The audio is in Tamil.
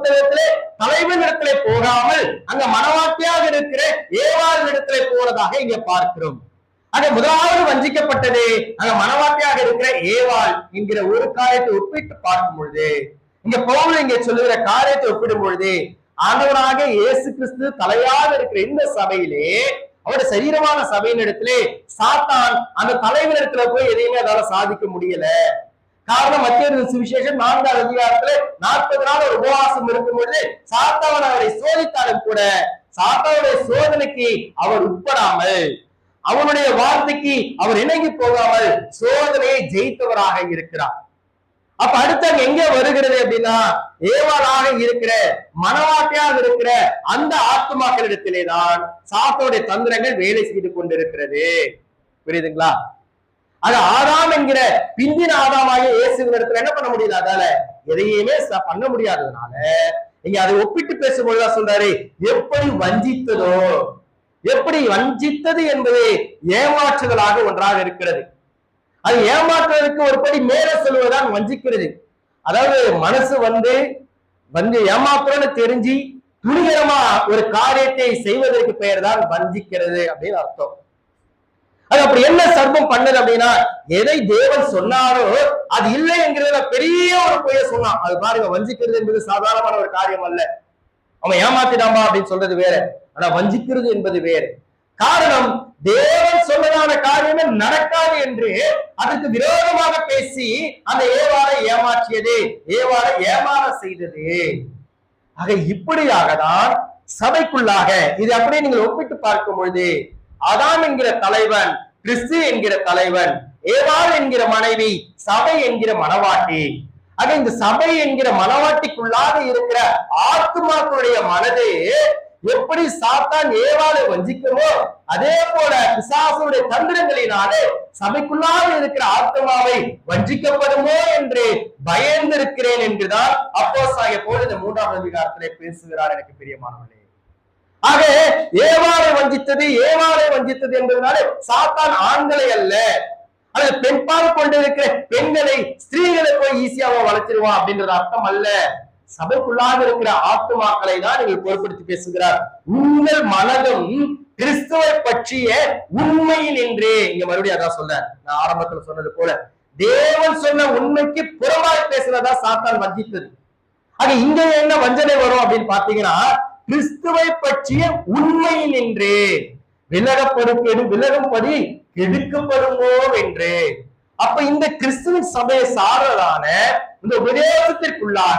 புத்தகத்திலே தலைவன் இடத்திலே போகாமல் அங்க மனவாட்டியாக இருக்கிற ஏவாள் இடத்திலே போறதாக இங்க பார்க்கிறோம். அங்க முதலாவது வஞ்சிக்கப்பட்டது அங்க மனவாட்டியாக இருக்கிற ஏவாள் என்கிற ஒரு காரியத்தை ஒப்பிட்டு பார்க்கும் பொழுது, இங்க பவுல் இங்க சொல்லுகிற காரியத்தை ஒப்பிடும் பொழுது, ஆண்டவராக இயேசு கிறிஸ்து தலையாக இருக்கிற இந்த சபையிலே, அவருடைய சரீரமான சபையின் இடத்திலே சாத்தான் அந்த தலைவர் இடத்துல போய் எதையுமே அதால சாதிக்க முடியல. காரணம், மத்திய சுவிசேஷம் 4ஆம் அதிகாரத்துல 40 நாள் ஒரு உபவாசம் இருக்கும் பொழுது சாத்தான் அவரை சோதித்தாலும் கூட சாத்தானுடைய சோதனைக்கு அவர் உட்படாமல், அவனுடைய வார்த்தைக்கு அவர் இணங்கி போகாமல் சோதனையை ஜெயித்தவராக இருக்கிறார். அப்ப அடுத்து எங்க வருகிறது அப்படின்னா, ஏவாளாக இருக்கிற மனவாட்டியாக இருக்கிற அந்த ஆத்துமாக்களிடத்திலேதான் சாத்தானுடைய தந்திரங்கள் வேலை செய்து கொண்டிருக்கிறது. புரியுதுங்களா? அது ஆதாம் என்கிற பிந்தின ஆதாமாக இயேசுவின் இடத்துல என்ன பண்ண முடியல, அதால எதையுமே பண்ண முடியாததுனால நீங்க அதை ஒப்பிட்டு பேசும்போதுதான் சொல்றாரு, எப்படி வஞ்சித்ததோ, எப்படி வஞ்சித்தது என்பது ஏமாற்றுதலாக ஒன்றாக இருக்கிறது. அது ஏமாற்றுவதற்கு ஒரு படி மேல சொல்லுவதுதான் வஞ்சிக்கிறது. அதாவது மனசு வந்து ஏமாத்துறன்னு தெரிஞ்சு துணிகரமா ஒரு காரியத்தை செய்வதற்கு பெயர் தான் வஞ்சிக்கிறது அப்படின்னு அர்த்தம். அது அப்படி என்ன சர்ப்பம் பண்ணது அப்படின்னா, எதை தேவன் சொன்னாரோ அது இல்லை என்கிறத பெரிய ஒரு பொய்ய சொன்னான். அது பாருங்க, வஞ்சிக்கிறது என்பது சாதாரணமான ஒரு காரியம் அல்ல. அவன் ஏமாத்திடாமா அப்படின்னு சொல்றது வேற, ஆனா வஞ்சிக்கிறது என்பது வேறு. காரணம், தேவன் சொன்னதான காரியமே நடக்காது என்று அதற்கு விரோதமாக பேசி அந்த ஏவாளை ஏமாற்றியது, ஏவாளை ஏமாற செய்தது. ஆக இப்படியாக தான் சபைக்குள்ளாக இது அப்படியே நீங்கள் ஒப்பிட்டு பார்க்கும் பொழுது, ஆதாம் என்கிற தலைவன், கிறிஸ்து என்கிற தலைவன், ஏவாள் என்கிற மனைவி, சபை என்கிற மனவாட்டி. ஆக இந்த சபை என்கிற மனவாட்டிக்குள்ளாக இருக்கிற ஆத்துமாக்களுடைய மனது எப்படி சாத்தான் ஏவாளை வஞ்சிக்குமோ அதே போல பிசாசுடைய தந்திரங்களினாலே சபைக்குள்ளாக இருக்கிற ஆத்மாவை வஞ்சிக்கப்படுமோ என்று பயந்திருக்கிறேன் என்றுதான் அப்போஸ்தலனாகிய பவுல் இந்த 3ஆம் அதிகாரத்திலே பேசுகிறார். எனக்கு பிரியமானவர்களே, ஆக ஏவாளை வஞ்சித்தது என்பதனாலே சாத்தான் ஆண்களை அல்ல, அல்லது பெண்பால் கொண்டிருக்கிற பெண்களை, ஸ்திரீகளை போய் ஈஸியாக வளர்ச்சிருவான் அப்படின்றது அர்த்தம் அல்ல. சபைக்குள்ளாக இருக்கிற ஆத்துமாக்களை தான் நீங்கள் பொருட்படுத்தி பேசுகிறார். உங்கள் மனதும் கிறிஸ்துவை பற்றிய உண்மையில் என்றே, இங்க மறுபடியும் அதான் சொல்ல, நான் ஆரம்பத்துல சொன்னது போல தேவன் சொன்ன உண்மைக்கு புறமாய் பேசுறதா சாத்தான் வஞ்சித்தது. ஆக இங்க என்ன வஞ்சனை வரும் அப்படின்னு பாத்தீங்கன்னா, கிறிஸ்துவை பற்றிய உண்மையில் என்றே விலகும்படி கெடுக்கப்படுமோ என்று. அப்ப இந்த கிறிஸ்துவின் சபையை சாரதான இந்த உபதேசத்திற்குள்ளாக